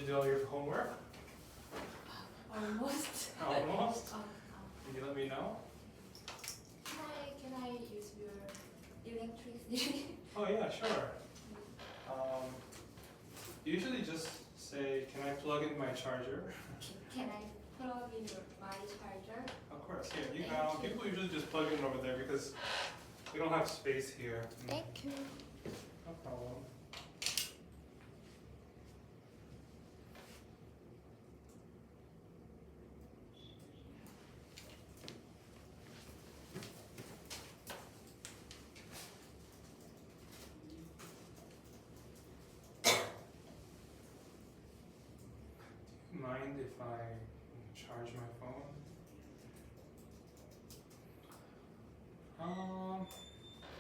you do all your homework? Almost. Almost? Can you let me know? Can I use your electricity? Oh yeah, sure. Usually just say, can I plug in my charger? Can I plug in my charger? Of course, here. Thank you. People usually just plug in over there because we don't have space here. Thank you. No problem. Mind if I charge my phone?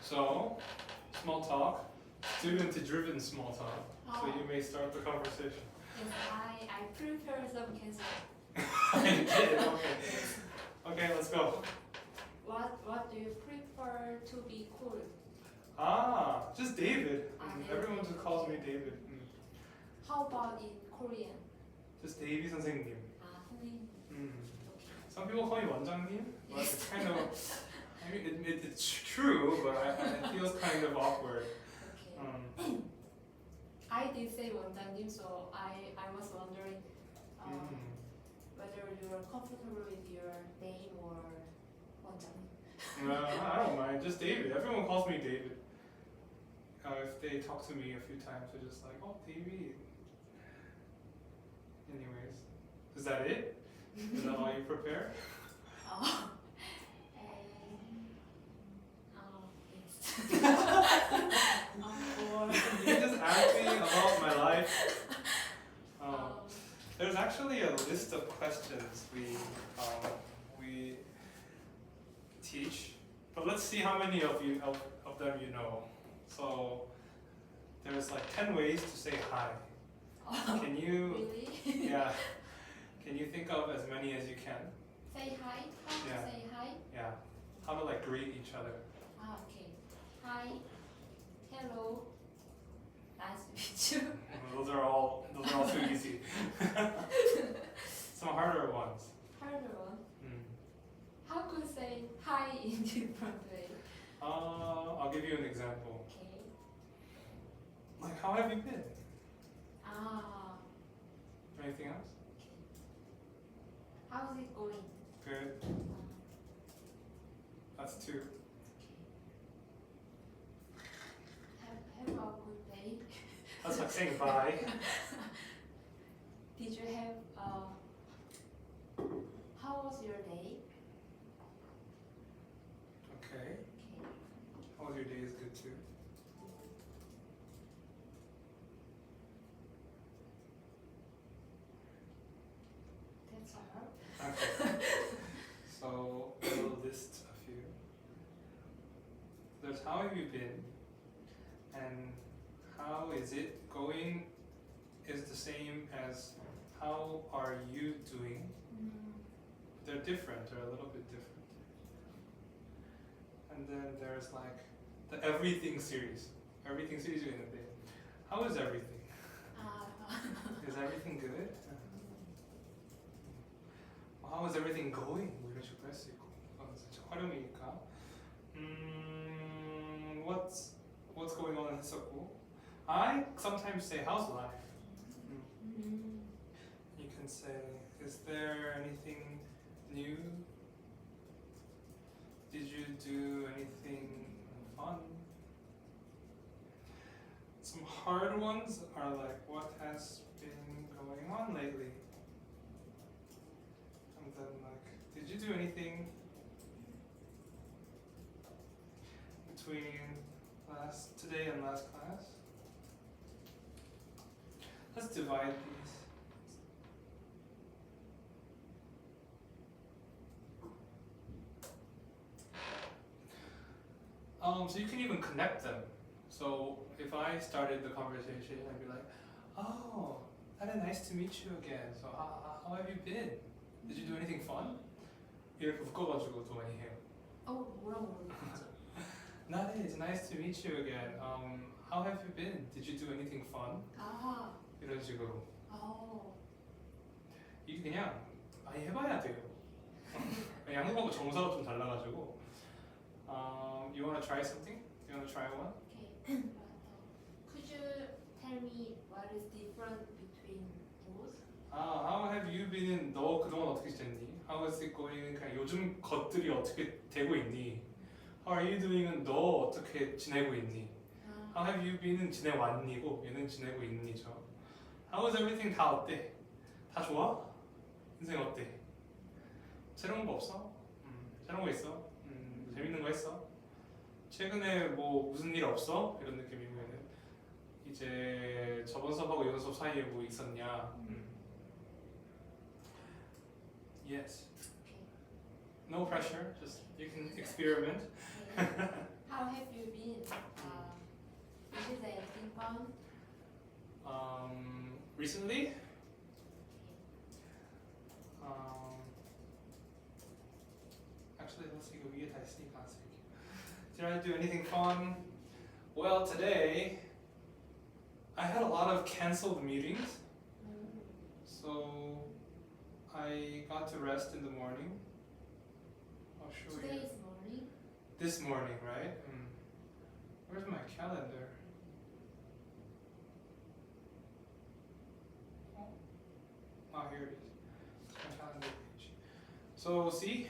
So, small talk, student-driven small talk. So you may start the conversation. Yes, I prepare some questions. You did, okay. Okay, let's go. What do you prefer to be called? Just David. David. Everyone just calls me David. How about in Korean? Just David 선생님. 선생님. Okay. Some people call me 원장님, but it's kind of, I mean, it's true, but it feels kind of awkward. Okay. I did say 원장님, so I was wondering whether you are comfortable with your name or 원장님. I don't mind, just David. Everyone calls me David. If they talk to me a few times, they're just like, oh, David. Anyways, is that it? Is that all you prepare? Yes. You can just ask me about my life. There's actually a list of questions we teach, but let's see how many of them you know. So there's like 10 ways to say hi. Can you? Really? Yeah. Can you think of as many as you can? Say hi. How to Yeah. say hi? Yeah. How to like greet each other. Okay. Hi. Hello. Nice to meet you. Those are all too easy. Some harder ones. Harder one. Mm. How could say hi in different way? I'll give you an example. Okay. Like, how have you been? Ah. Anything else? Okay. How's it going? Good. That's two. Have a good day. That's like saying bye. Did you have how was your day? Okay. Okay. How was your day is good too. That's all. Okay. So we'll list a few. There's how have you been, and how is it going is the same as how are you doing. They're different, they're a little bit different. And then there's like the everything series. Everything series you're gonna be. How is everything? Is everything good? How is everything going? 뭐 이런 식으로 할 수 있고. 진짜 활용이니까. What's going on 했었고. I sometimes say how's life? You can say, is there anything new? Did you do anything fun? Some hard ones are like, what has been going on lately? And then like, did you do anything between today and last class? Let's divide these. So you can even connect them. So if I started the conversation, I'd be like, oh, Ellen, nice to meet you again. So how have you been? Did you do anything fun? 이렇게 묶어가지고 또 많이 해요. 뭐라고 그러죠? Not it. It's nice to meet you again. How have you been? Did you do anything fun? 이런 식으로. 어. 이게 그냥 많이 해봐야 돼요. 한국하고 정서가 좀 달라가지고. You wanna try something? You wanna try one? Okay. Could you tell me what is different between both? How have you been? 너 그동안 어떻게 지냈니? How is it going? 그냥 요즘 것들이 어떻게 되고 있니? How are you doing은 너 어떻게 지내고 있니? How have you been은 지내왔니고 얘는 지내고 있니죠. How is everything 다 어때? 다 좋아? 인생 어때? 새로운 거 없어? 새로운 거 있어? 재밌는 거 했어? 최근에 뭐 무슨 일 없어? 이런 느낌이면은 이제 저번 수업하고 이번 수업 사이에 뭐 있었냐? Yes. Okay. No pressure. Just you can experiment. Okay. How have you been? Is it anything fun? Recently? Actually, let's see. 위에 다 있으니까 안 쓸게. Did I do anything fun? Well, today I had a lot of canceled meetings, so I got to rest in the morning. I'll show Today you. is morning. This morning, right? Where's my calendar? Oh, here it is. My calendar page. So see,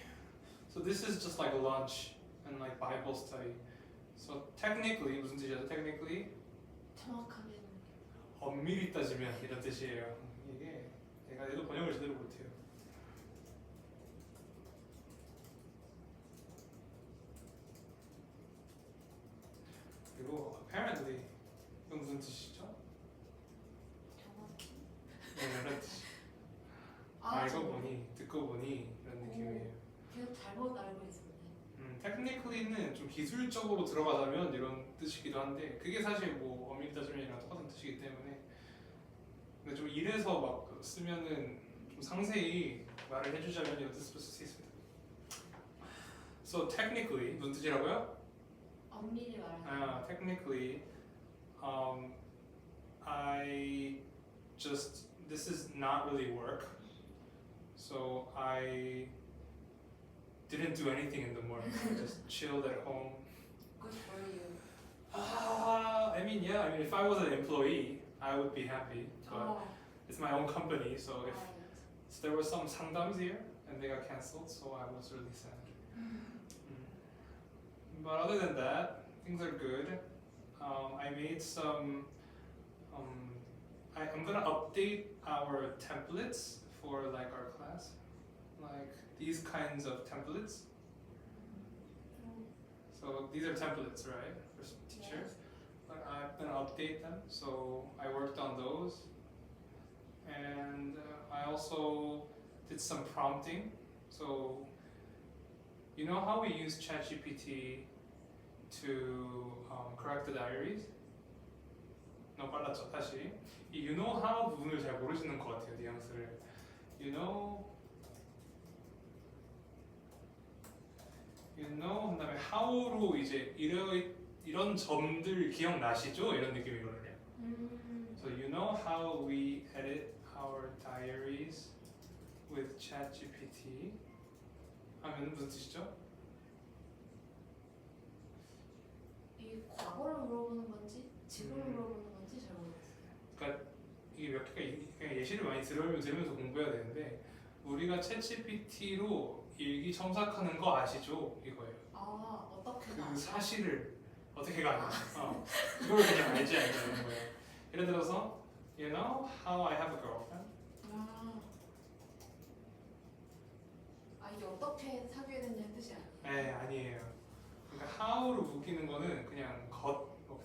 so this is just like a lunch and like Bible study. So technically 무슨 뜻이죠? Technically 정확하게는 엄밀히 따지면 이런 뜻이에요. 이게 내가 얘도 번역을 제대로 못해요. 그리고 apparently 이건 무슨 뜻이죠? 정확히. 이런 뜻. 아, 알고 정말. 보니 듣고 보니 이런 느낌이에요. 계속 잘못 알고 있었네. 테크니컬리는 좀 기술적으로 들어가자면 이런 뜻이기도 한데 그게 사실 뭐 엄밀히 따지면 이랑 똑같은 뜻이기 때문에 근데 좀 이래서 막 쓰면은 좀 상세히 말을 해주자면 이런 뜻을 쓸 수 있습니다. So technically 무슨 뜻이라고요? 엄밀히 말하면. Technically, I just this is not really work, so I didn't do anything in the morning. I just chilled at home. Good for you. I mean, yeah. I mean, if I was an employee, I would be happy. But 어. it's my own company, so if right. so there were some 상담s here and they got cancelled, so I was really sad. But other than that, things are good. I made some. I'm gonna update our templates for like our class, like these kinds of templates. So these are templates, right, for teachers. But I'm gonna update them. So I worked on those, and I also did some prompting. So you know how we use ChatGPT to correct the diaries? 너무 빨랐죠, 다시. 이 you know how 부분을 잘 모르시는 것 같아요, 뉘앙스를. You know, 한 다음에 how로 이제 이런 점들 기억나시죠? 이런 느낌이거든요. So you know how we edit our diaries with ChatGPT? 하면 무슨 뜻이죠? 이 과거를 물어보는 건지 지금을 물어보는 건지 잘 모르겠어요. 그러니까 이게 몇 개가 그냥 예시를 많이 들으면서 공부해야 되는데 우리가 챗GPT로 일기 첨삭하는 거 아시죠? 이거예요. 아, 어떻게 그 사실을 어떻게 가냐? 그걸 그냥 알지 않는 거예요. 예를 들어서 You know how I have a girlfriend? 이게 어떻게 사귀게 됐냐는 뜻이 아니에요. 네, 아니에요. 그러니까 how로 묶이는 거는 그냥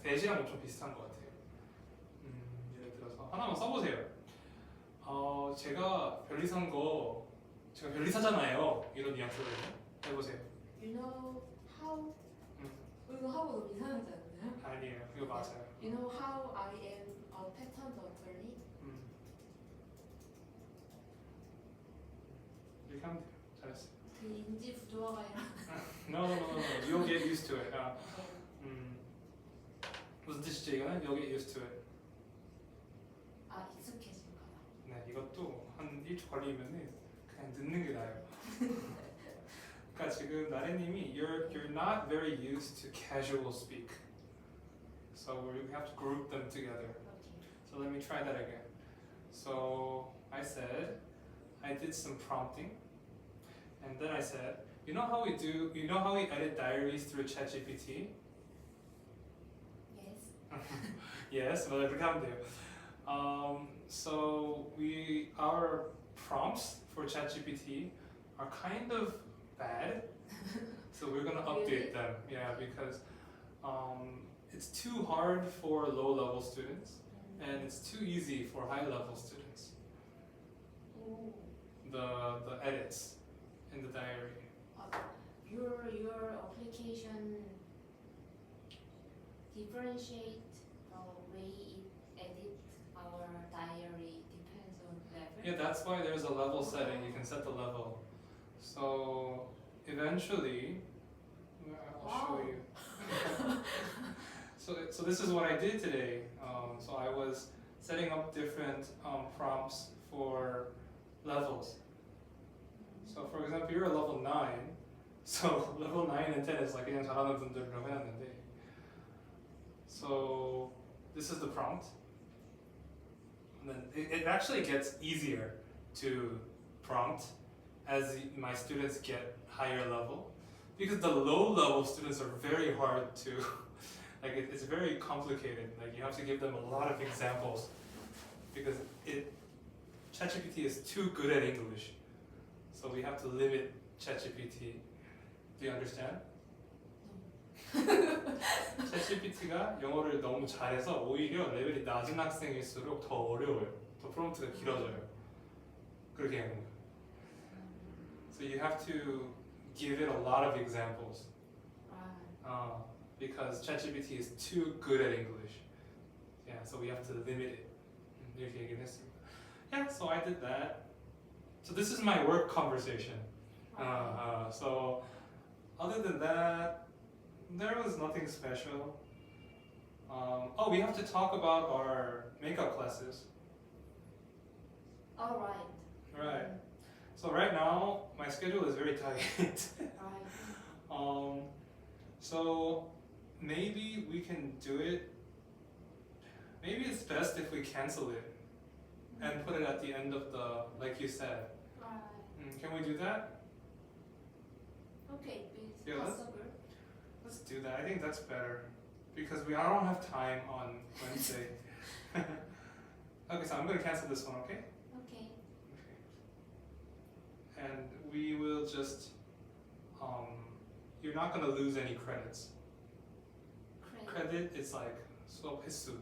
대시랑 좀 비슷한 것 같아요. 예를 들어서 하나만 써보세요. 제가 별리산 거 제가 별리사잖아요. 이런 뉘앙스거든요. 해보세요. You know how? 이거 하고 너무 이상하지 않나요? 아니에요. 이거 맞아요. You know how I am a pattern attorney? 이렇게 하면 돼요. 잘했어요. 그 인지 부조화가 일어나는. No. You'll get used to it. 무슨 뜻이죠 이거는? You'll get used to it. 익숙해진 거다. 걸리면은 그냥 늦는 게 나아요. 그러니까 지금 나래님이 you're not very used to casual speak, so we have to group them together. Okay. So let me try that again. So I said I did some prompting, and then I said, you know how we edit diaries through ChatGPT? Yes. Yes, well, 그렇게 하면 돼요. So our prompts for ChatGPT are kind of bad, so we're gonna update Really? them. Yeah, because it's too hard for low-level students, and it's too easy for high-level students. Ooh. The edits in the diary. Your application differentiate the way it edit our diary depends on level. Yeah, that's why there's a level setting. You can set the level. So eventually, I'll show Wow. you. So this is what I did today. So I was setting up different prompts for levels. So for example, you're a level 9. So level 9 and 10 is like 그냥 잘하는 분들이라고 해놨는데. So this is the prompt. And then it actually gets easier to prompt as my students get higher level, because the low level students are very hard to like it's very complicated. Like you have to give them a lot of examples because ChatGPT is too good at English, so we have to limit ChatGPT. Do you understand? ChatGPT가 영어를 너무 잘해서 오히려 레벨이 낮은 학생일수록 더 어려워요. 더 프롬프트가 길어져요. 그렇게 하는 거예요. So you have to give it a lot of examples Right. because ChatGPT is too good at English. Yeah, so we have to limit it. 이렇게 얘기를 했습니다. Yeah, so I did that. So this is my work conversation. So other than that, there was nothing special. Oh, we have to talk about our makeup classes. All right. Right. So right now, my schedule is very tight. Right. So maybe we can do it. Maybe it's best if we cancel it and put it at the end of the, like you said. Right. Can we do that? Okay, it's Yeah, let's- possible. Let's do that. I think that's better because I don't have time on Wednesday. Okay, so I'm gonna cancel this one, okay? Okay. And we will just, you're not gonna lose any credits. Credit is like 수업 횟수,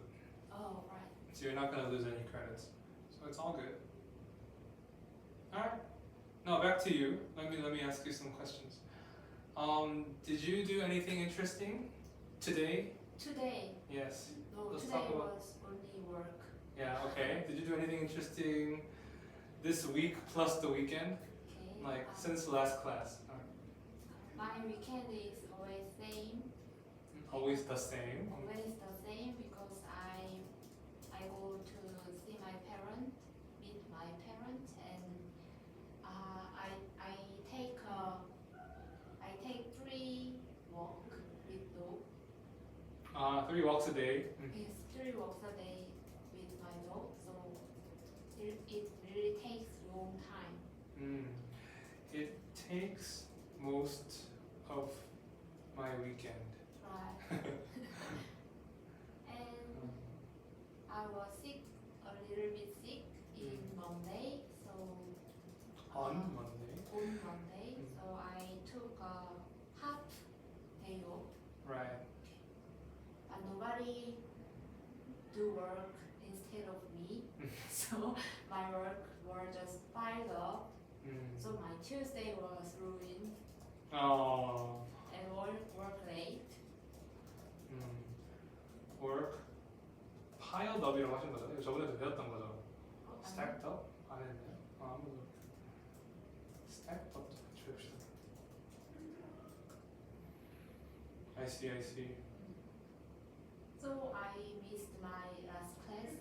Oh, right. so you're not gonna lose any credits. So it's all good. Alright. Now back to you. Let me ask you some questions. Did you do anything interesting today? Today. Yes. No, Let's today talk about- was only work. Yeah, okay. Did you do anything interesting this week plus the weekend? Okay. Like since last class? My weekend is always same. Always the same. Always the same because I go to see my parent, meet my parents, and I take 3 walk with dog. 3 walks a day. Yes, 3 walks a day with my dog. So it really takes long time. It takes most of my weekend. Right. And I was sick, a little bit sick in Monday, so On uh, Monday. on Monday, so I took a half day off, Right. but nobody do work instead of me, so my work were just piled up. So my Tuesday was ruined Oh. and work late. Work piled up이라고 하신 거잖아요. 이거 저번에도 배웠던 거죠. Stacked up? 안 했네요. 아무도. Stacked up 같이 배웁시다. I see. So I missed my last class.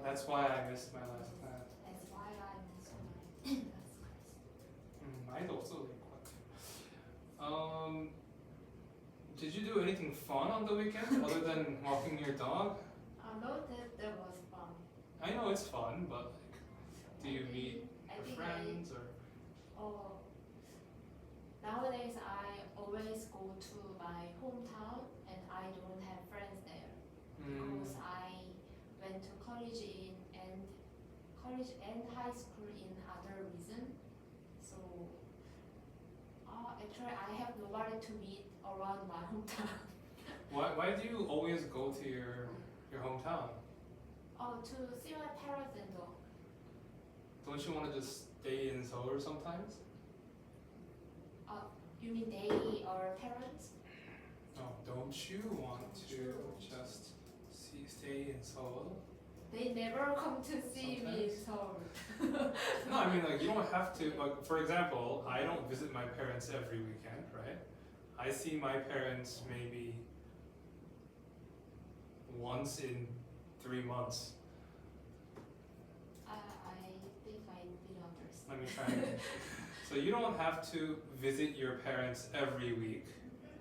That's why I missed my last class. That's why I missed That's crazy. 나이도 없어도 될 것 같아요. Did you do anything fun on the weekend other than walking your dog? I know that was fun. I know it's fun, but do you meet I your think friends or? Nowadays I always go to my hometown and I don't have friends there because I went to college and high school in other reason. So actually I have nobody to meet around my hometown. Why do you always go to your hometown? To see my parents and all. Don't you want to just stay in Seoul sometimes? You mean they are parents? No, don't you want to just stay in Seoul? They never come to see me in Seoul. No, I mean like you don't have to. Like for example, I don't visit my parents every weekend, right? I see my parents maybe once in 3 months. I think I didn't understand. Let me try again. So you don't have to visit your parents every week.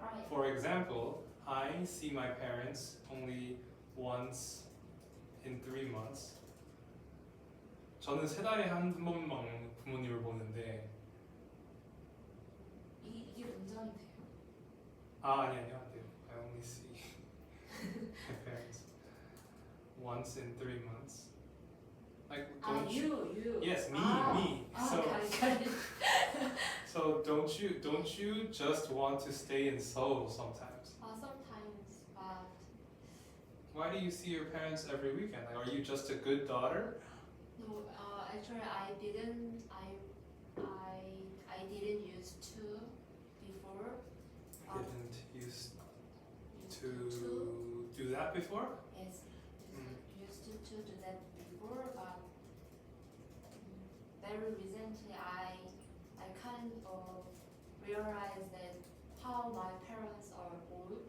Right. For example, I see my parents only once in 3 months. 저는 3달에 한 번만 부모님을 보는데. 이게 문장이 돼요? 아니요 안 돼요. I only see my parents once in 3 months. Like don't you. Yes, me. got it. So don't you just want to stay in Seoul sometimes? Sometimes, but Why do you see your parents every weekend? Like, are you just a good daughter? no. Actually, I didn't. I didn't used to before. Didn't used to do that before? Yes, used to do that before, but very recently I kind of realized that how my parents are old.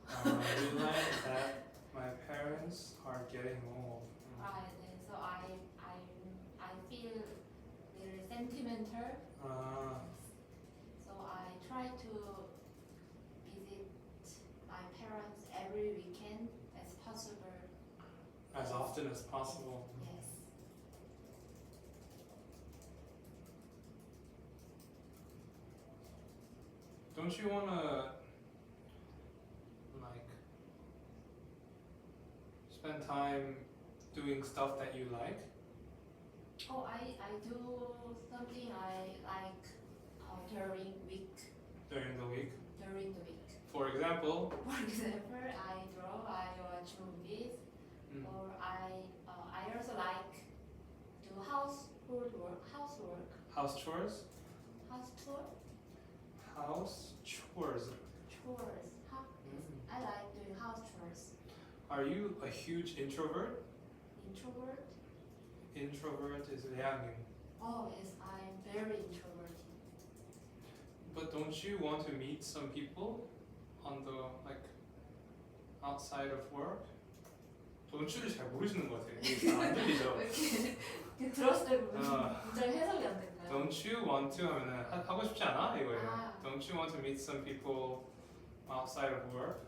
I realize that my parents are getting old. Right, and so I feel very sentimental. So I try to visit my parents every weekend as possible. As often as possible. Yes. Don't you wanna like spend time doing stuff that you like? I do something I like during During the week? during the week. For example, For example, I draw, I watch movies, or I also like do household work, housework, house chores? house tour, House chores. chores. I like doing house chores. Are you a huge introvert? Introvert? Introvert is 외향인. Oh yes, I'm very introverted. But don't you want to meet some people on the like outside of work? don't you를 잘 모르시는 것 같아요. 이게 잘 안 들리죠? 이렇게 들었을 때 문장 해석이 안 됐나요? Don't you want to 하면은 하고 싶지 않아 이거예요. 아. Don't you want to meet some people outside of work?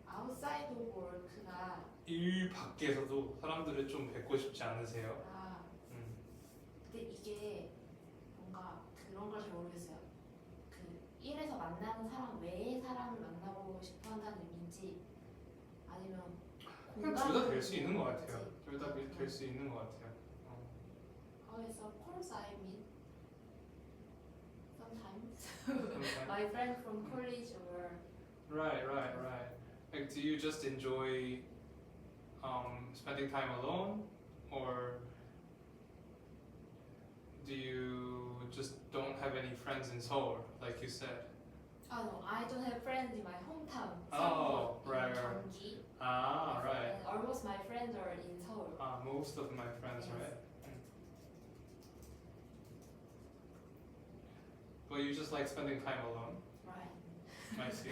outside of work가 일 밖에서도 사람들을 좀 뵙고 싶지 않으세요? 근데 이게 뭔가 그런 걸 잘 모르겠어요. 그 일에서 만나는 사람 외의 사람을 만나보고 싶어 한다는 의미인지 아니면 그냥 둘 다 될 수 있는 것 공간을 같아요. 둘 다 될 수 있는 것 같아요. Yes, of course I meet sometimes Sometimes. my friends from college or Right. Like, do you just enjoy spending time alone, or do you just don't have any friends in Seoul, like you said? oh no, I don't have friends in my hometown. Oh, in right. Gyeonggi. Right. And almost my friends are in Seoul. Most of my friends, Yes. right? But you just like spending time alone. Right. I see.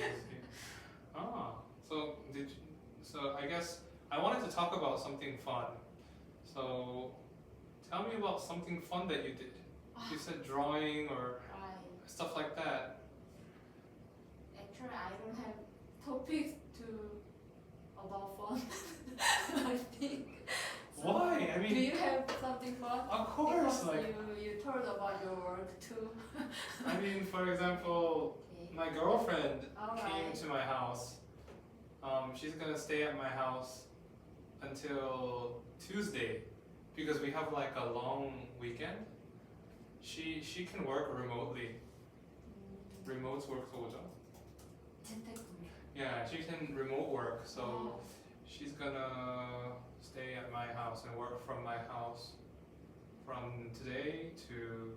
So I guess I wanted to talk about something fun. So Tell me about something fun that you did. You said drawing or Right. stuff like that. Actually, I don't have topics to about fun. I think. So, Why? I do mean, you have something fun? of course. Because Like, you told about your work too. I mean, for example, Okay. my girlfriend came Alright. to my house. She's gonna stay at my house until Tuesday because we have like a long weekend. She can work remotely. Remote work 도죠. 재택근무. Yeah, she can remote work. So Oh. she's gonna stay at my house and work from my house from today to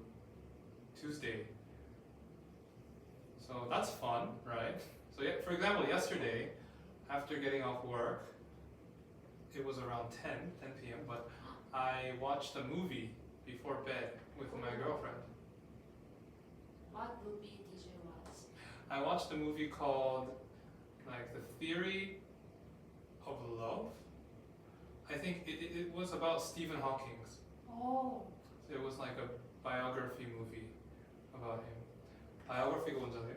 Tuesday. So that's fun, right? So yeah, for example, yesterday, after getting off work, it was around 10 p.m., but I watched a movie before bed with my girlfriend. What movie did you watch? I watched a movie called like The Theory of Love. I think it was about Stephen Hawking. Oh. It was like a biography movie about him. Biography가 뭔지 아세요?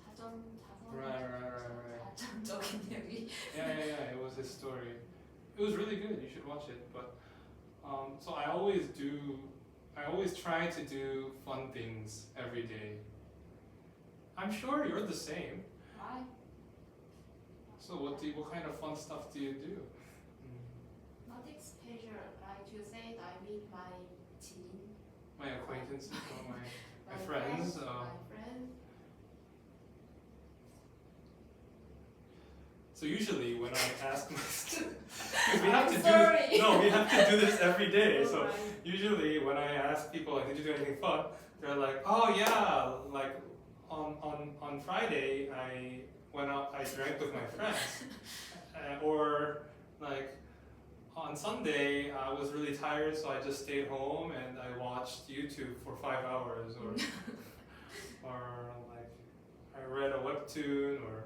자전. Right. 자전적인 얘기. Yeah. It was his story. It was really good. You should watch it. But so I always try to do fun things every day. I'm sure you're the same. Right. So what kind of fun stuff do you do? Nothing special. Like you said, I meet my team. My acquaintances or my My friends. My friends. So usually when I ask my because we have I'm to sorry. we have to do this every day. So Alright. usually when I ask people like, did you do anything fun? They're like, oh yeah, like on Friday I went out, I drank with my friends, or like on Sunday I was really tired, so I just stayed home and I watched YouTube for 5 hours, or like I read a webtoon, or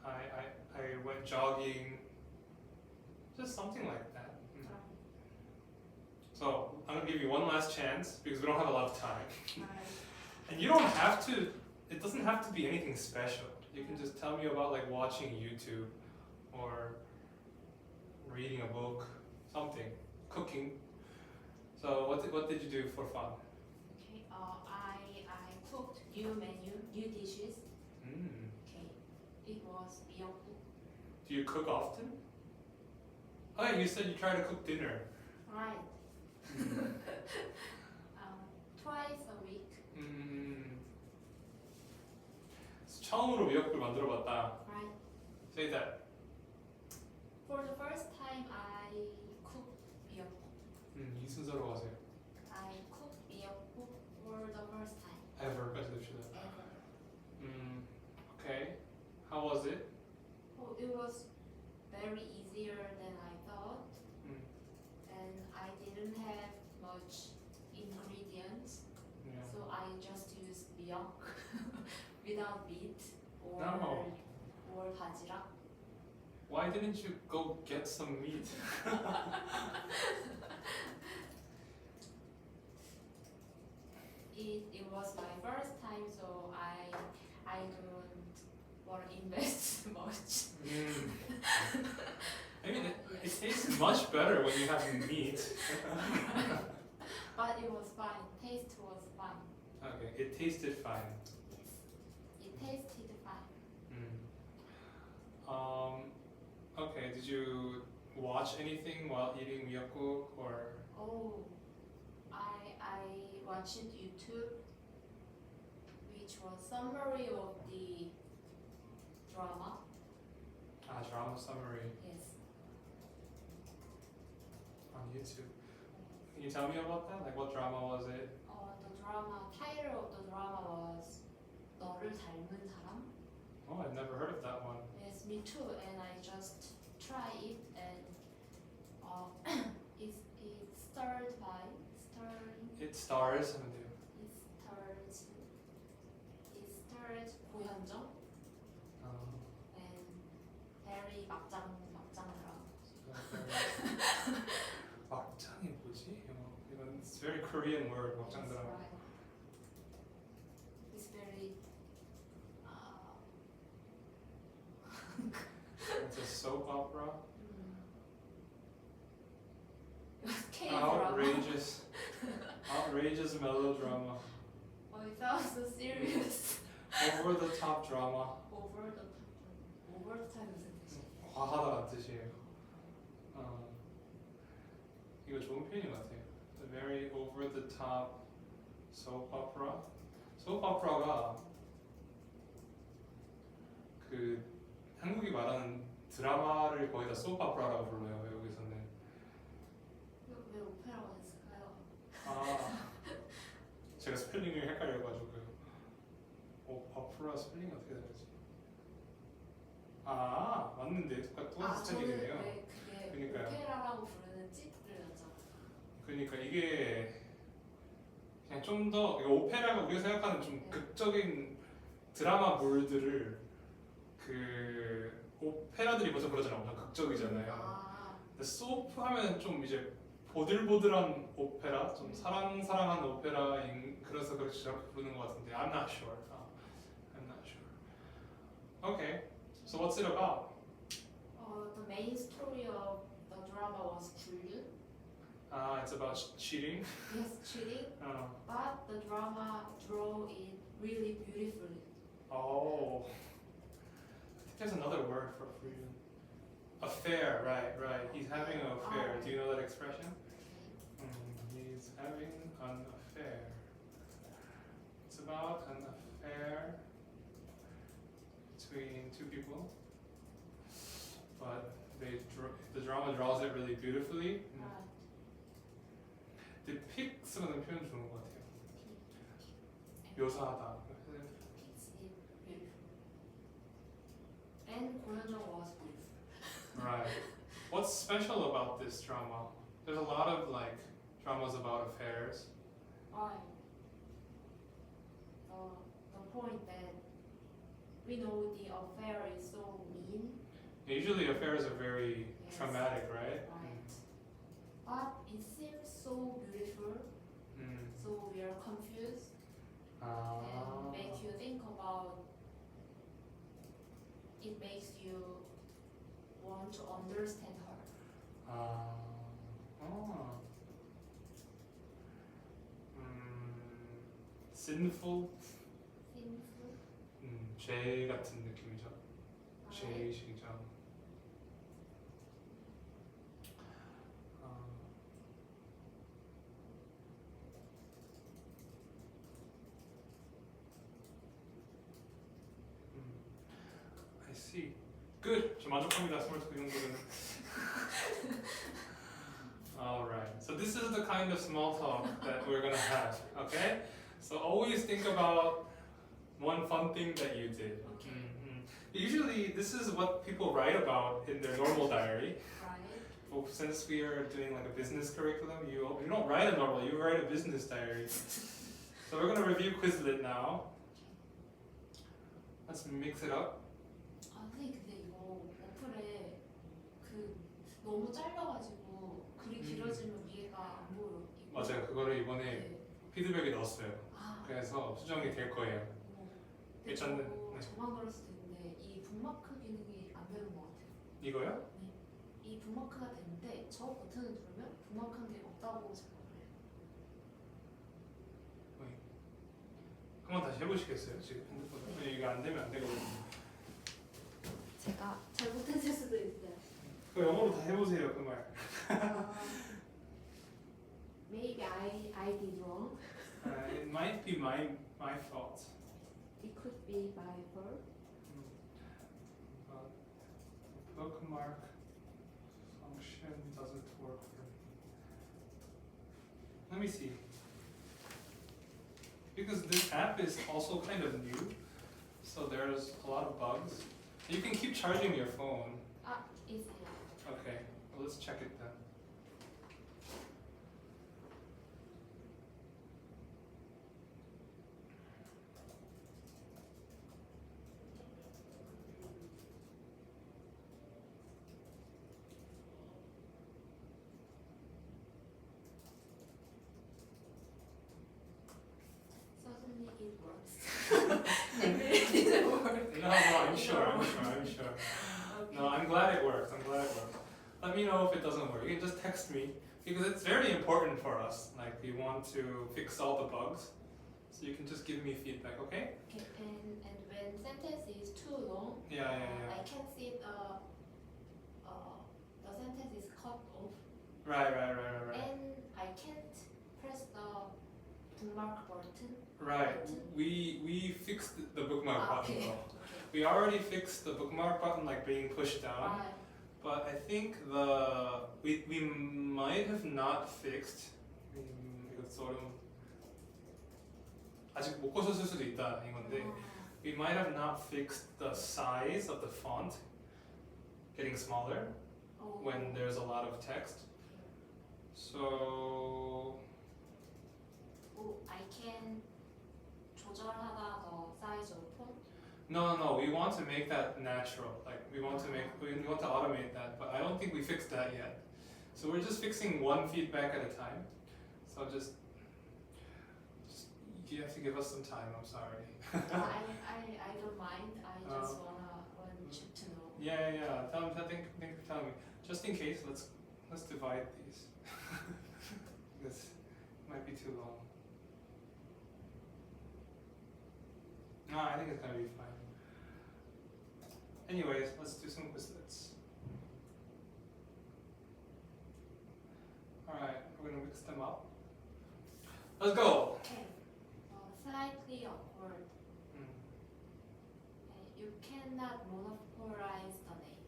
I went jogging, just something like that. So I'm gonna give you one last chance because we don't have a lot of time. Right. And you don't have to, it doesn't have to be anything special. You can just tell me about like watching YouTube or reading a book, something, cooking. So what did you do for fun? Okay. I cooked new menu, new dishes. Okay. It was 미역국. Do you cook often? Oh, yeah, you said you try to cook dinner. Right. Twice a week. 처음으로 미역국을 만들어봤다. Right. Say that. For the first time, I cooked 미역국. 이 순서로 가세요. I cooked 미역국 for the first time Ever까지 냅시다. ever. Okay. How was it? Oh, it was very easier than I thought, and I didn't have much ingredients, Yeah. so I just used 미역 without meat or No. or 바지락. Why didn't you go get some meat? It was my first time, so I don't want to invest much. I mean, it tastes much better when you have meat. But it was fine. Taste was fine. Okay, it tasted fine. Yes, it tasted fine. Okay, did you watch anything while eating 미역국 or? Oh, I watched YouTube, which was summary of the drama. Drama summary Yes. on YouTube. Can you tell me about that? Like, what drama was it? The drama title of the drama was 너를 닮은 사람. Oh, I've never heard of that one. Yes, me too. And I just try it, and it started by starring. It stars. 하면 돼요. It started 고현정 and very 막장 drama. 막장이 뭐지? Korean word Yes, 막장 드라마. right. It's very It's a soap opera. K-drama. Outrageous melodrama. Oh, it sounds so serious. Over the top drama. Over the top 무슨 뜻이에요? 과하다는 뜻이에요. 이거 좋은 표현인 것 같아요. A very over the top soap opera. soap opera가 그 한국이 말하는 드라마를 거의 다 soap opera라고 불러요. 외국에서는. 왜 오페라가 됐을까요? 아, 제가 스펠링을 헷갈려가지고. 오페라 스펠링이 어떻게 되지? 아, 맞는데 똑같은 스펠링이네요. 저는 왜 그게 그러니까요. 오페라라고 부르는 찌를 여쭤. 그러니까 이게 그냥 좀 더 오페라가 우리가 생각하는 좀 네. 극적인 드라마물들을 그 오페라들이 보통 그러잖아요. 엄청 극적이잖아요. 근데 소프 하면 좀 이제 보들보들한 오페라, 좀 사랑사랑한 오페라인 그래서 그렇게 부르는 것 같은데 I'm not sure. I'm not sure. Okay, so what's it about? The main story of the drama was 불륜. It's about cheating. Yes, cheating. But the drama draw it really beautifully. Oh, I think there's another word for freedom. Affair, right. He's having an affair. Do you know that expression? He's having an affair. It's about an affair between two people, but the drama draws it really beautifully. Right. depicts라는 표현 좋은 것 같아요. 묘사하다. It's beautiful. And 고현정 was beautiful. Right. What's special about this drama? There's a lot of like dramas about affairs. Right. The point that we know the affair is so mean, Usually affairs are very Yes. traumatic, right? right? But it seems so beautiful, so we are confused and make you think about. It makes you want to understand her. Sinful, Sinful. 죄 같은 느낌이죠. Right? 죄의식이죠. I see. Good. 저 만족합니다. 22 정도는. Alright. So this is the kind of small talk that we're gonna have. Okay? So always think about one fun thing that you did. Okay. Usually, this is what people write about in their normal diary. Right? Well, since we are doing like a business curriculum, you don't write a normal, you write a business diary. So we're gonna review Quizlet now. Let's mix it up. 선생님 근데 이거 어플에 그 너무 잘려가지고 글이 길어지면 위에가 안 보여. 이거. 맞아요. 그거를 이번에 네. 피드백이 넣었어요. 아. 그래서 수정이 될 거예요. 근데 일단은, 네. 저만 그럴 수도 있는데 이 북마크 기능이 안 되는 것 같아요. 이거요? 이 북마크가 되는데 저 버튼을 누르면 북마크한 게 없다고 생각을 해요. 한번 다시 해보시겠어요? 지금 핸드폰에 이게 안 되면 안 되거든요. 제가 잘못했을 수도 있어요. 그 영어로 다 해보세요 그 말. Maybe I did wrong. It might be my fault. It could be my fault. But the bookmark function doesn't work for me. Let me see. Because this app is also kind of new, so there's a lot of bugs. You can keep charging your phone. Easy. Okay, well, let's check it then. it works. Maybe it didn't work. No, I'm sure. Okay. No, I'm glad it worked. Let me know if it doesn't work. You can just text me because it's very important for us. Like we want to fix all the bugs, so you can just give me feedback, okay? Okay, and when sentence is too long, Yeah. I can see the sentence is cut off, Right. and I can't press the bookmark button. Right. We fixed the bookmark button Okay. though. We already fixed the bookmark button like being pushed down. Right. But I think we might have not fixed 이거 좀 아직 못 고쳤을 수도 있다 이건데 we might have not fixed the size of the font getting smaller when there's a lot of text. So I can 조절하다 the size of font. no, we want to make that natural. Like we want to automate that, but I don't think we fixed that yet. So we're just fixing one feedback at a time. So just you have to give us some time. I'm sorry. I don't mind. I just want you to know. Yeah. Tell me. Just in case, let's divide these. This might be too long. No, I think it's gonna be fine. Anyways, let's do some Quizlets. Alright, we're gonna mix them up. Let's go! Okay. Slightly awkward. You cannot monopolize the name.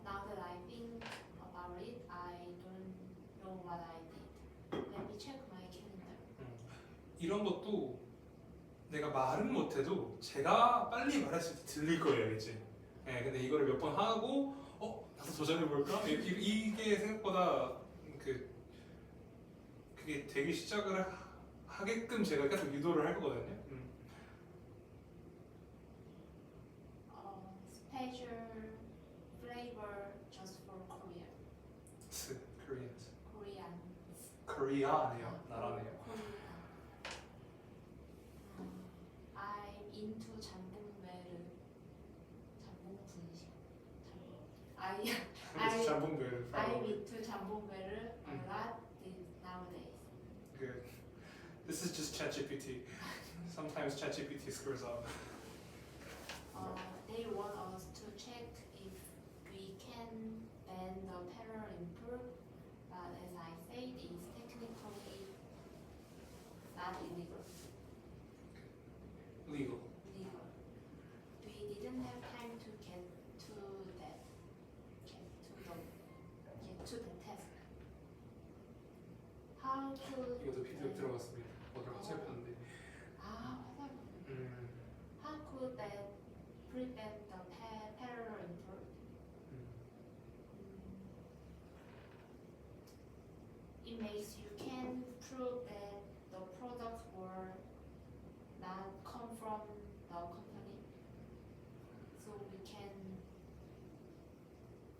Now that I think about it, I don't know what I did. Let me check my calendar. 이런 것도 내가 말은 못해도 제가 빨리 말했을 때 들릴 거예요, 이제. 네, 근데 이거를 몇 번 하고 나도 도전해볼까? 이게 생각보다 그게 되기 시작을 하게끔 제가 계속 유도를 할 거거든요. Special flavor just for Korea. Koreans. Koreans. Korea네요, 나라네요. I'm into 잠봉베르. 잠봉분식. I'm into 잠봉베르 a lot nowadays. Good. This is just ChatGPT. Sometimes ChatGPT screws up. They want us to check if we can ban the parallel input, but as I said, it's technically not illegal. Legal. Legal. We didn't have time to get to the test. How to 이것도 PDF 들어갔습니다. 오늘 화살표인데. 화살표. How could that prevent the parallel input? It makes you can prove that the products were not come from the company, so we can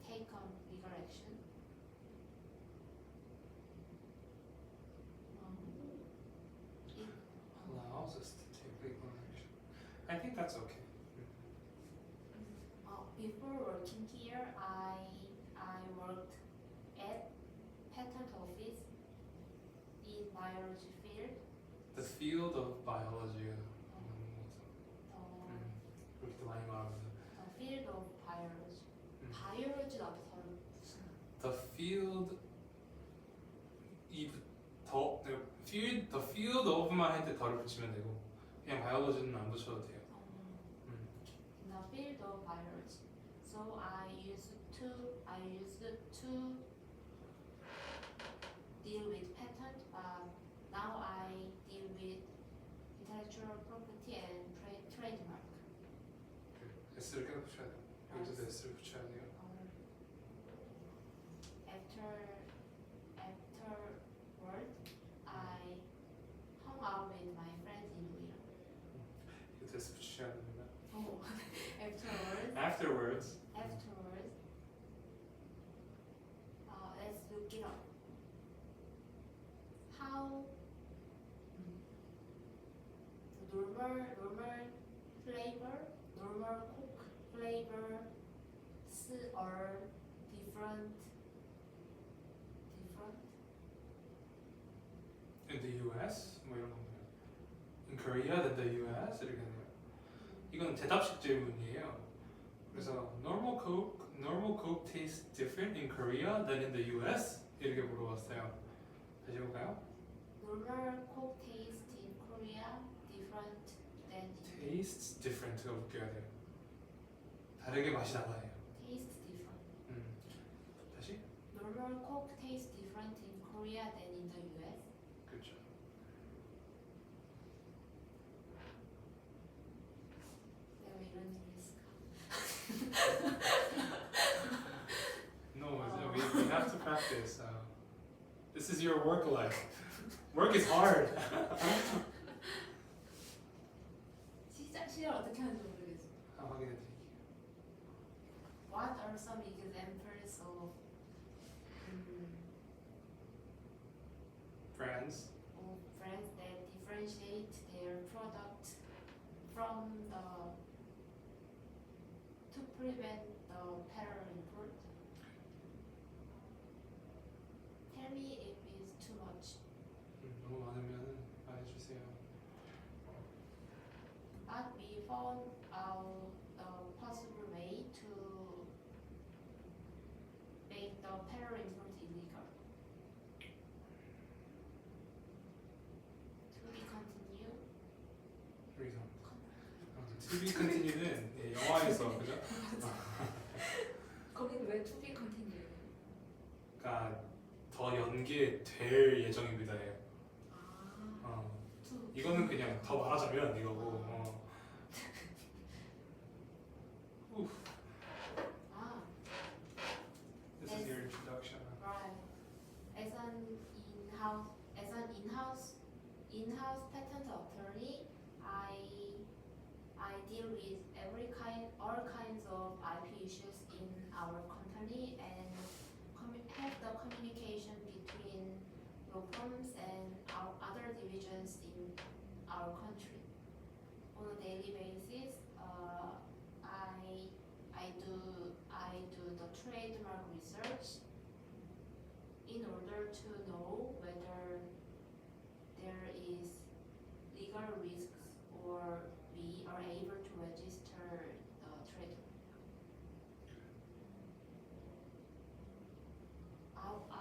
take on legal action. Allows us to take legal action. I think that's okay. Before working here, I worked at patent office in biology field. The field of biology. 그렇게 많이 말하면서. The field of biology. biology 나도 다른 무슨? The field the field of만 할 때 덜을 붙이면 되고 그냥 biology는 안 붙여도 돼요. In the field of biology. So I used to deal with patent, but now I deal with intellectual property and trademark. S를 계속 붙여야 돼요. 여기도 S를 붙여야 돼요. Afterward, I hung out with my friends in New York. 이것도 S 붙여야 됩니다. Afterwards, Afterwards, let's look it up. How normal flavor, normal Coke flavor are different. In the US? 뭐 이런 건가요? In Korea than the US? 이렇게네요. 이건 대답식 질문이에요. 그래서 normal Coke tastes different in Korea than in the US? 이렇게 물어봤어요. 다시 해볼까요? Normal Coke taste in Korea different than Tastes different가 웃겨야 돼요. 다르게 맛이 달라요. taste different. 다시? Normal Coke tastes different in Korea than in the US. 그렇죠. 내가 이런 일을 했을까? No, we have to practice. This is your work life. Work is hard. 시작 어떻게 하는지 모르겠어. 확인해 드릴게요. What are some examples of Brands. brands that differentiate their product from the to prevent the pattern import? Tell me if it's too much. 너무 많으면 말해주세요. But we found out the possible way to make the pattern import illegal. To be continued. reason. To be continued는 예, 영화에서 그죠? 거기는 왜 to be continued? 그러니까 더 연계될 예정입니다예요. To 이거는 그냥 더 말하자면 이거고. This is your introduction. right. As an in-house patent attorney, I deal with all kinds of IP issues in our company and have the communication between law firms and our other divisions in our country. On a daily basis, I do the trademark research in order to know whether there is legal risks or we are able to register the trademark.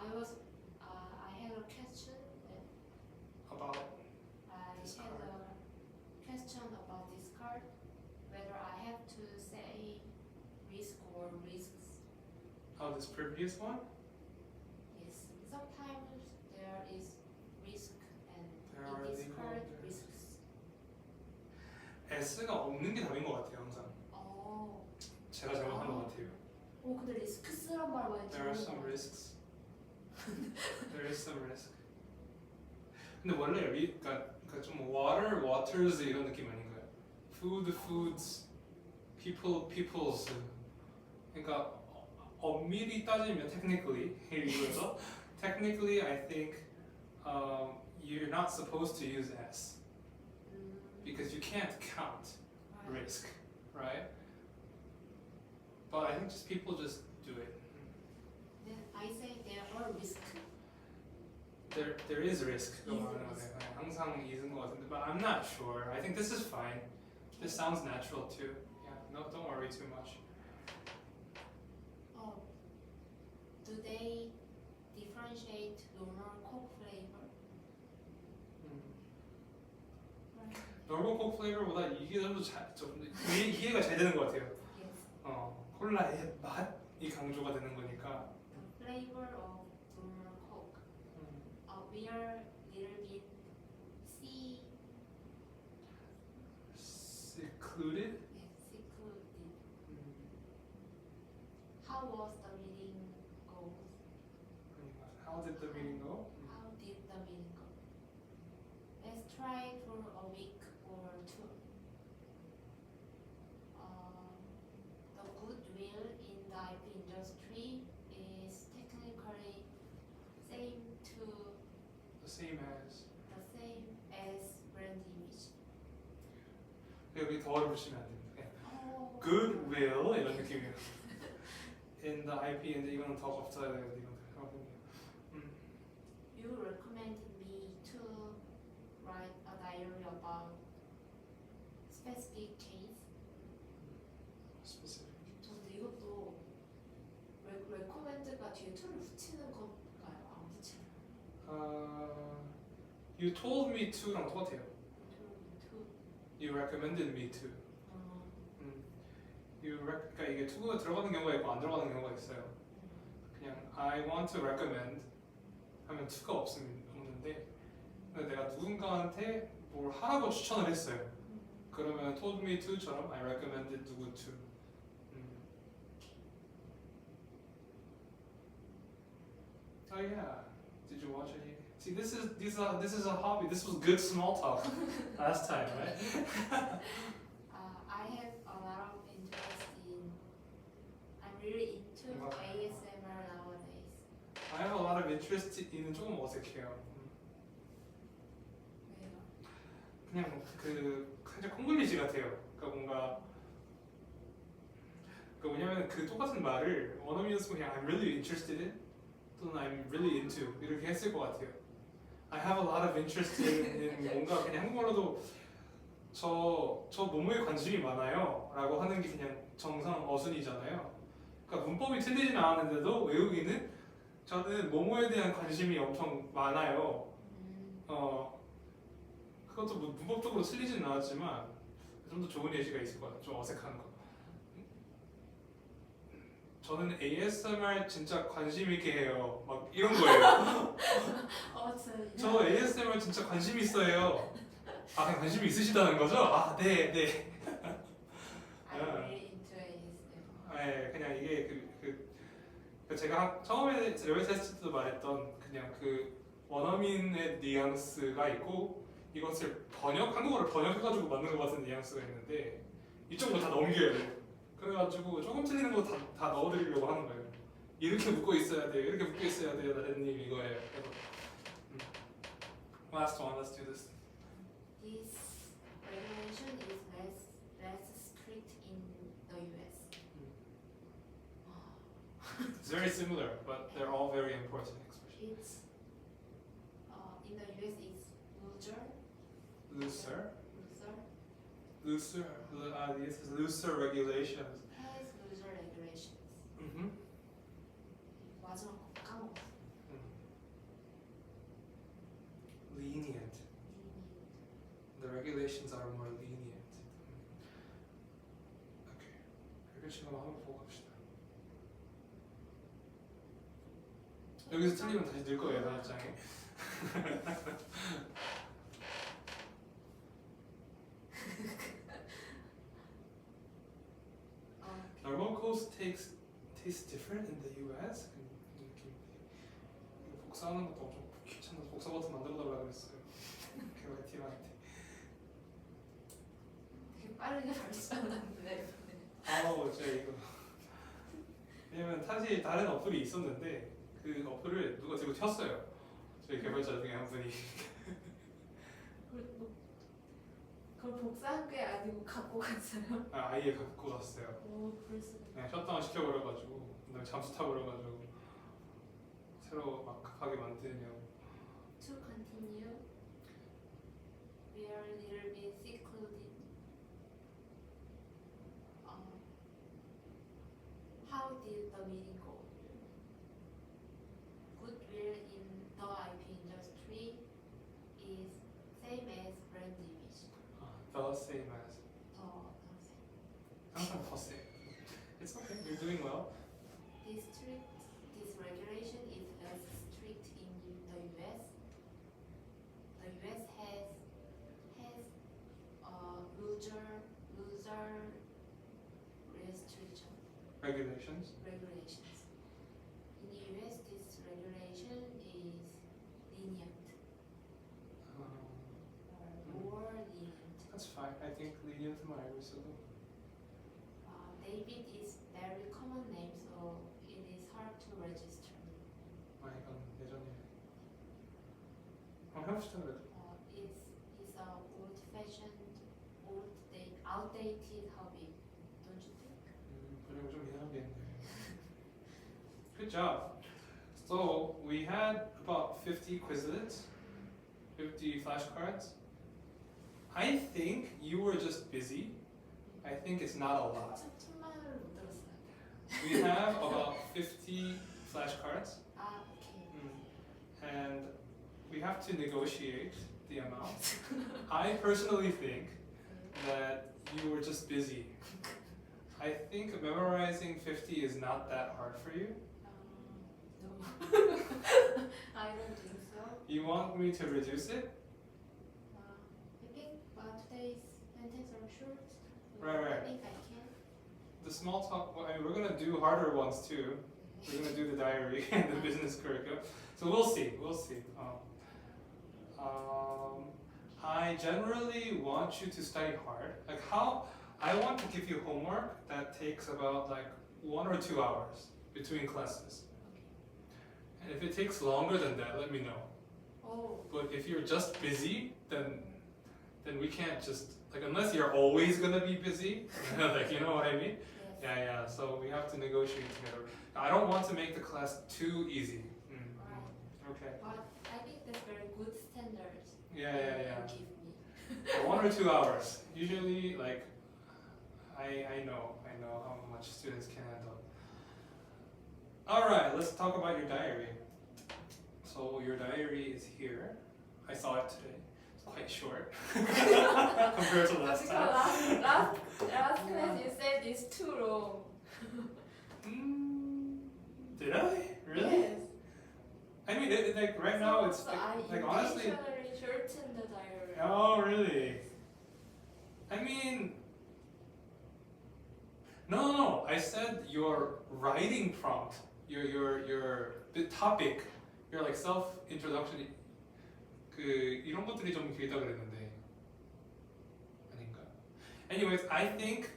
I had a question. About I this had card. a question about this card, whether I have to say risk or risks. this previous one? Yes, sometimes there is risk and There in are this legal card risks. risks. S가 없는 게 답인 것 같아요 항상. 제가 잘못한 것 같아요. 근데 리스크스란 말 많이 There are 들어요. some risks. There is some risk. 근데 원래 그러니까 좀 waters 이런 느낌 아닌가요? foods, people's. 그러니까 엄밀히 따지면 technically 이거죠. Technically, I think you're not supposed to use S because you can't count risk, right? But I think just people just do it. Then I say there are risks. There is risk. Is risk. 항상 있는 것 같은데, but I'm not sure. I think this is fine. This sounds natural too. Yeah, no, don't worry too much. Do they differentiate normal Coke flavor? Normal Coke flavor보다 이게 좀 이해가 잘 되는 것 같아요. Yes. 콜라의 맛이 강조가 되는 거니까. The flavor of normal Coke. We are little bit Secluded. secluded. How was the meeting go? How did the meeting go? How did the meeting go? Let's try for a week or two. The goodwill in the IP industry is technically The same as. the same as brand image. 여기 더를 붙이면 안 됩니다. 그냥 어. goodwill 이런 느낌이에요. in the IP 인데 이거는 더 없어야 돼요. 이건 You recommended me to write a diary about specific case. specific. 근데 이것도 recommend가 뒤에 to를 붙이는 건가요? 안 붙이나요? You told me to랑 똑같아요. to. You recommended me to. 어. 그러니까 이게 to가 들어가는 경우가 있고 안 들어가는 경우가 있어요. 그냥 I want to recommend 하면 to가 없는데 근데 내가 누군가한테 뭘 하라고 추천을 했어요. 그러면 told me to처럼 I recommended 누구 to. Oh yeah. Did you watch it? See, this is a hobby. This was good small talk last time, right? I have a lot of interest in. I'm really into Wow. ASMR nowadays. I have a lot of interest in은 조금 어색해요. 왜요? 그냥 살짝 콩글리시 같아요. 그러니까 뭔가 왜냐면 그 똑같은 말을 원어민이었으면 그냥 I'm really interested in 또는 I'm really into 이렇게 했을 것 같아요. I have a lot of interest in 뭔가 그냥 한국어로도 저 뭐뭐에 관심이 많아요 라고 하는 게 그냥 정상 어순이잖아요. 그러니까 문법이 틀리진 않았는데도 외우기는 저는 뭐뭐에 대한 관심이 엄청 많아요. 그것도 뭐 문법적으로 틀리진 않았지만 좀 더 좋은 예시가 있을 거예요. 좀 어색한 거. 저는 ASMR 진짜 관심 있게 해요. 막 이런 거예요. 저 ASMR 진짜 관심 있어요. 아, 그냥 관심이 있으시다는 거죠? 아, 네, 네. I'm really into ASMR. 네, 그냥 이게 제가 처음에 레벨 테스트 때도 말했던 그냥 원어민의 뉘앙스가 있고 이것을 한국어를 번역해가지고 만든 것 같은 뉘앙스가 있는데 이쪽으로 다 넘겨야 돼요. 그래가지고 조금 틀리는 거 다 넣어드리려고 하는 거예요. 이렇게 묶어 있어야 돼요. 이렇게 묶어 있어야 돼요. 나래님 이거예요. 그래서 Last one, let's do this. This regulation is less strict in the US. It's very similar, but they're all very important expressions. It's in the US it's Looser. looser This is looser regulations. has looser regulations. 마지막 거 까먹었어. Lenient. The regulations are more lenient. Okay. regulations 한번 보고 갑시다. 여기서 틀리면 다시 넣을 거예요, 단어장에. Normal coast tastes different in the US. 이거 복사하는 것도 엄청 귀찮아서 복사 버튼 만들어달라고 그랬어요. 팀한테. 되게 빠르게 발전하는데. 진짜 이거. 왜냐면 사실 다른 어플이 있었는데 그 어플을 누가 들고 튀었어요. 저희 개발자 중에 한 분이. 그걸 복사한 게 아니고 갖고 갔어요? 아예 갖고 갔어요. 오, 그랬어. 그냥 셧다운 시켜버려가지고 그다음에 잠수 타버려가지고 새로 막 급하게 만드냐고. To continue, we are a little bit secluded. How did the meeting go? Goodwill in the IP industry is same as brand image. The same as. 항상 the same. It's okay. You're doing well. This regulation is less strict in the US. The US has looser Regulations. regulations. In the US, this regulation is lenient or more lenient. That's fine. I think lenient 말고 있어도. David is very common name, so it is hard to register. 이건 예전에. 한번 해봅시다 그래도. It's a old-fashioned, Good job. So we had about 50 Quizlets, 50 flashcards. I think you were just busy. I think it's not a lot. 정말을 못 들었어요. We have about 50 flashcards, 아, 오케이. and we have to negotiate the amount. I personally think that you were just busy. I think memorizing 50 is not that hard for you. No. I don't think so. You want me to reduce it? I think today's sentences are short. Right. I think I can. The small talk, well, I mean, we're gonna do harder ones too. We're gonna do the diary and the business curriculum. So we'll see. I generally want you to study hard. Like how I want to give you homework that takes about like 1 or 2 hours between classes. And if it takes longer than that, let me know. Oh. But if you're just busy, then we can't just like unless you're always gonna be busy, like you know what I mean? Yes. Yeah. So we have to negotiate together. I don't want to make the class too easy. Right. Okay. But I think that's very good standards. Yeah. You give me. 1 or 2 hours. Usually, like I know how much students can handle. All right, let's talk about your diary. So your diary is here. I saw it today. It's quite short compared to last time. Last class you said it's too long. Did I? Really? Yes. I mean, like right now it's So I like honestly. intentionally shortened the diary. Oh really? I mean, no. I said your writing prompt, your the topic, your like self introduction. 그 이런 것들이 좀 길다 그랬는데 아닌가? Anyways, I think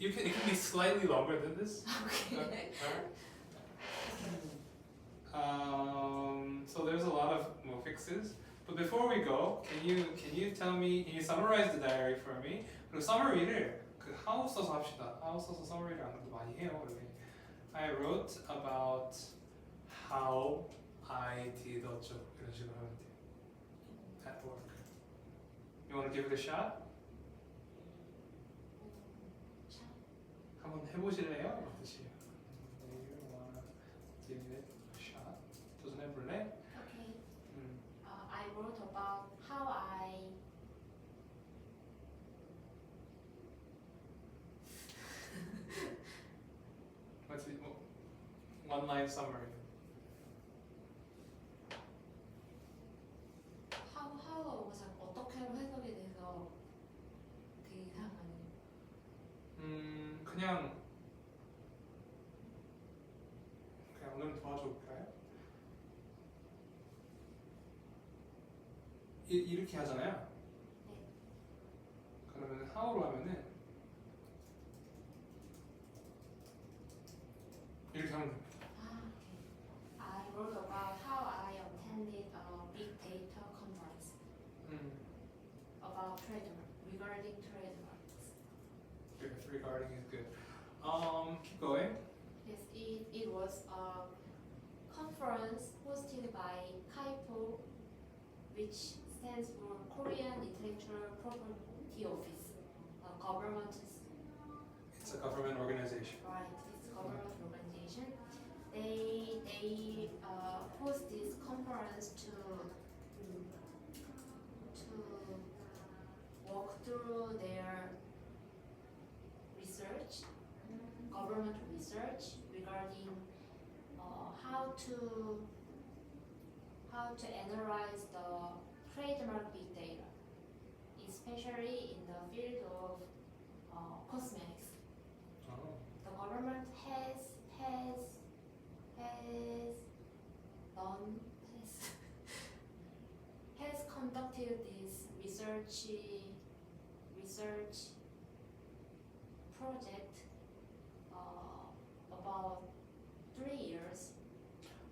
it can be slightly longer than this. Okay. So there's a lot of fixes. But before we go, can you tell me? Can you summarize the diary for me? 그리고 summary를 그 how 써서 합시다. how 써서 summary를 안 그래도 많이 해요. 원래. I wrote about how I did 어쩌고 이런 식으로 하면 돼요. At work. You want to give it a shot? 한번 해보실래요? 어떠세요? You wanna give it a shot? 도전해볼래? Okay. I wrote about how I What's it? One line summary. how가 어떻게로 해석이 돼서 되게 이상하네요. 그냥 오늘 도와줄까요? 이렇게 하잖아요. 네. 그러면 how로 하면은 이렇게 하면 됩니다. Okay. I wrote about how I attended a big data conference about trademark regarding trademarks. Good. Regarding is good. Keep going. Yes, it was a conference hosted by KAIPO, which stands for Korean Intellectual Property Office, a government. It's a government organization. Right, it's a government organization. They host this conference to walk through their research, government research regarding how to analyze the trademark big data, especially in the field of cosmetics. Oh. The government has conducted this research project about 3 years.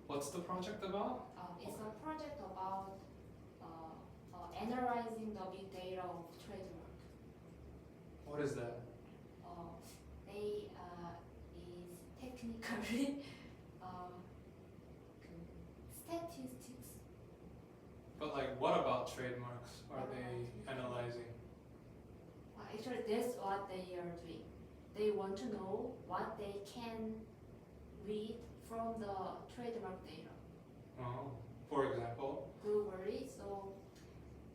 What's the project about? It's a project about analyzing the big data of trademark. What is that? They is technically 그 statistics. But like, what about trademarks are they analyzing? Actually, that's what they are doing. They want to know what they can read from the trademark data. Oh, for example. Globally, so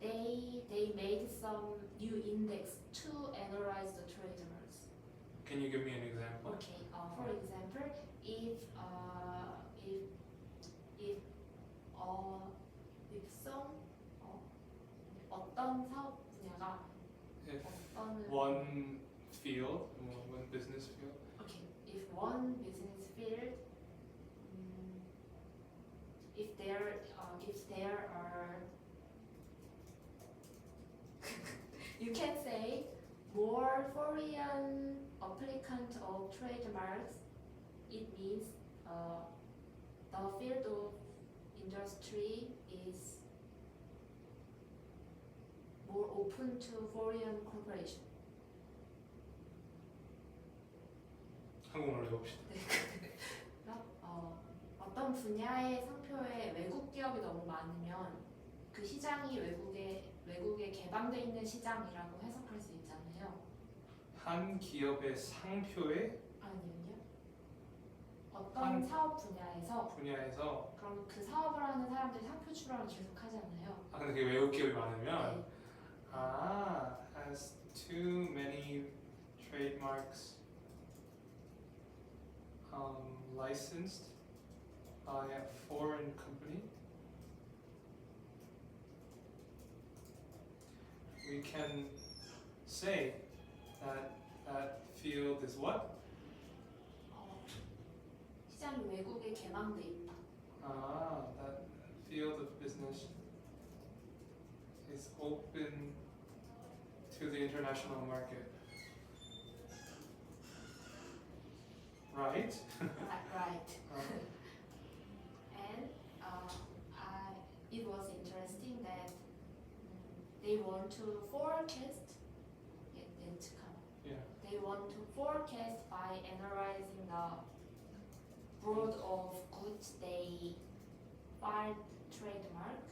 they made some new index to analyze the trademarks. Can you give me an example? Okay. For example, if some 어떤 사업 분야가 If 어떤 one field, one business field. okay, if one business field, if there are you can say more foreign applicant of trademarks, it means the field of industry is more open to foreign corporation. 한국말로 해봅시다. 어떤 분야의 상표에 외국 기업이 너무 많으면 그 시장이 외국에 개방돼 있는 시장이라고 해석할 수 있잖아요. 한 기업의 상표에 아니면요. 어떤 사업 분야에서 그럼 그 사업을 하는 사람들이 상표 출원을 계속 하잖아요. 근데 그게 외국 기업이 많으면 네. has too many trademarks licensed by a foreign company, we can say that that field is what? 시장이 외국에 개방돼 있다. That field of business is open to the international market. Right? Right. And it was interesting that they want to forecast Yeah. They want to forecast by analyzing the broad of goods they filed trademark.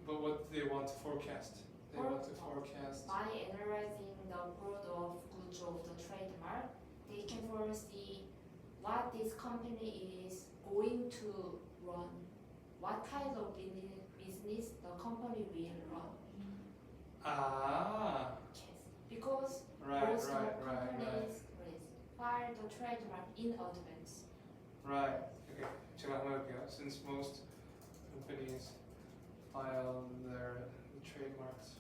But what do they want to forecast? They want to forecast. By analyzing the broad of goods of the trademark, they can foresee what this company is going to run, what kind of business the company will run. Yes, because most of companies file the trademark in advance. Right. Okay. 제가 한번 해볼게요. Since most companies file their trademarks,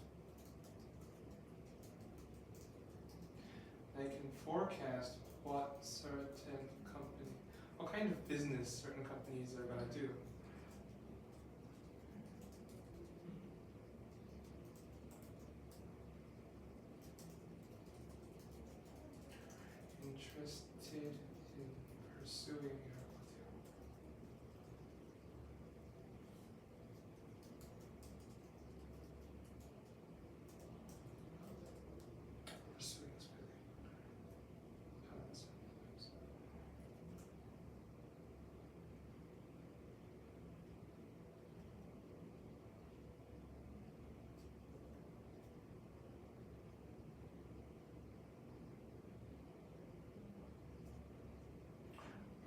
they can forecast what kind of business certain companies are going to do. Interested in pursuing your pursuing spelling.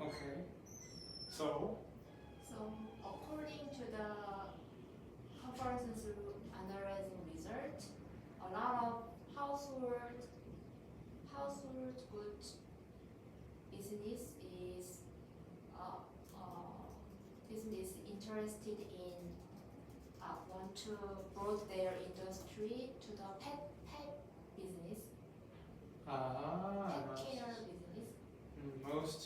Okay. So According to the conference analyzing result, a lot of household goods business is interested in want to broaden their industry to the pet business, pet care business. Most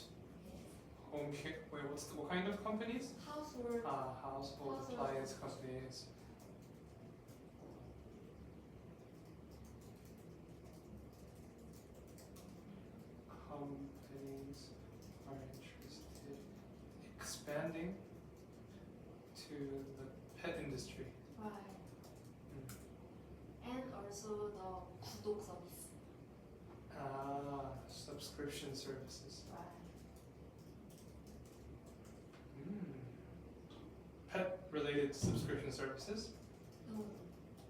home care. Wait, what kind of companies? Household Household appliance companies. Companies are interested in expanding to the pet industry. right. And also the 구독 서비스. Subscription services. Right. pet-related subscription services? No,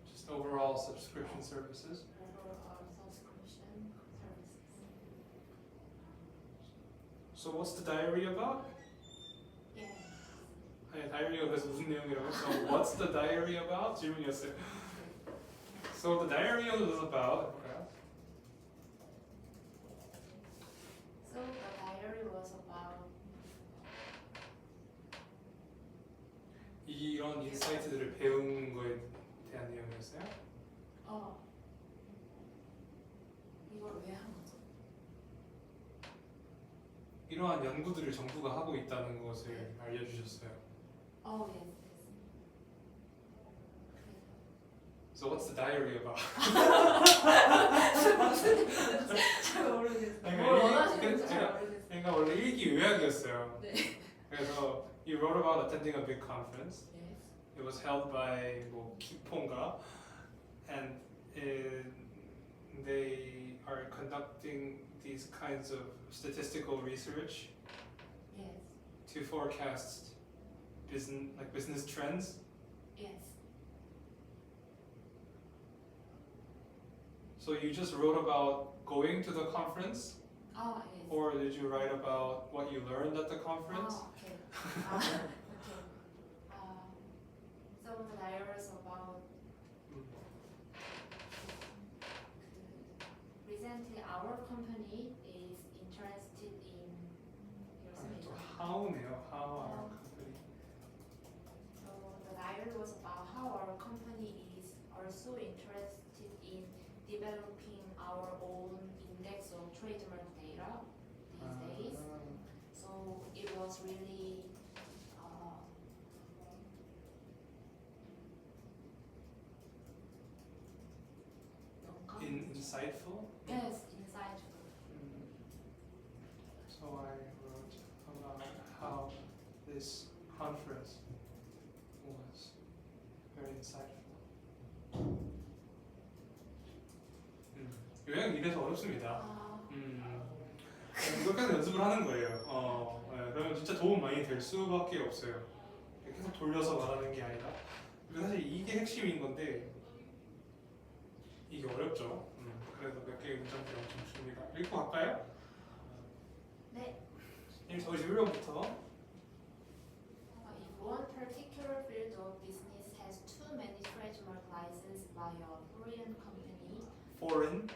Just overall subscription services. overall subscription services. So what's the diary about? Yes. 아니 다이어리가 그래서 무슨 내용이라고? So what's the diary about? 질문이었어요. So the diary was about. So the diary was about 이런 인사이트들을 배운 거에 대한 내용이었어요. 이걸 왜 한 거죠? 이러한 연구들을 정부가 하고 있다는 것을 알려주셨어요. Yes. So what's the diary about? 잘 모르겠어요. 아니, 뭘 이게- 원하시는지 잘 제가- 모르겠어요. 그러니까 원래 일기 요약이었어요. 네. 그래서 you wrote about attending a big conference. Yes. It was held by 뭐 키폰가, and they are conducting these kinds of statistical research Yes. to forecast business trends. Yes. So you just wrote about going to the conference, Yes. or did you write about what you learned at the conference? Okay. So the diary is about recently our company is interested in 아니, 또 how네요. How our company. So the diary was about how our company is also interested in developing our own index of trademark data these days. So it was really Insightful. yes, insightful. So I wrote about how this conference was very insightful. 요약이 이래서 어렵습니다. 이렇게 해서 연습을 하는 거예요. 그러면 진짜 도움 많이 될 수밖에 없어요. 계속 돌려서 말하는 게 아니라. 근데 사실 이게 핵심인 건데 이게 어렵죠. 그래서 몇 개의 문장들이 엄청 줍니다. 읽고 갈까요? 네. 저희 1번부터 If one particular field of business has too many trademark licenses by a foreign company, foreign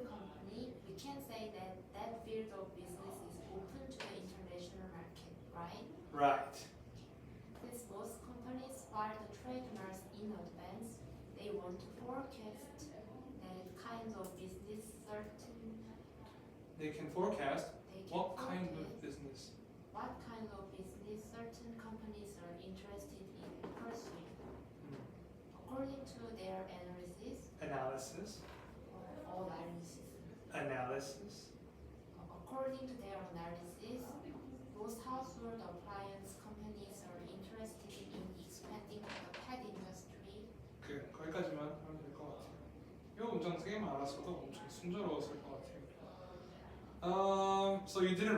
company, we can say that that field of business is open to the international market, right? right. Since most companies file the trademarks in advance, they want to forecast that kinds of business They can forecast they can what kind of forecast business. what kind of business certain companies are interested in pursuing. According to their analysis, Analysis. According to their analysis, most household appliance companies are interested in expanding the pet industry. 거기까지만 하면 될 것 같아요. 이 문장 3개만 알았어도 엄청 순조로웠을 것 같아요. So you didn't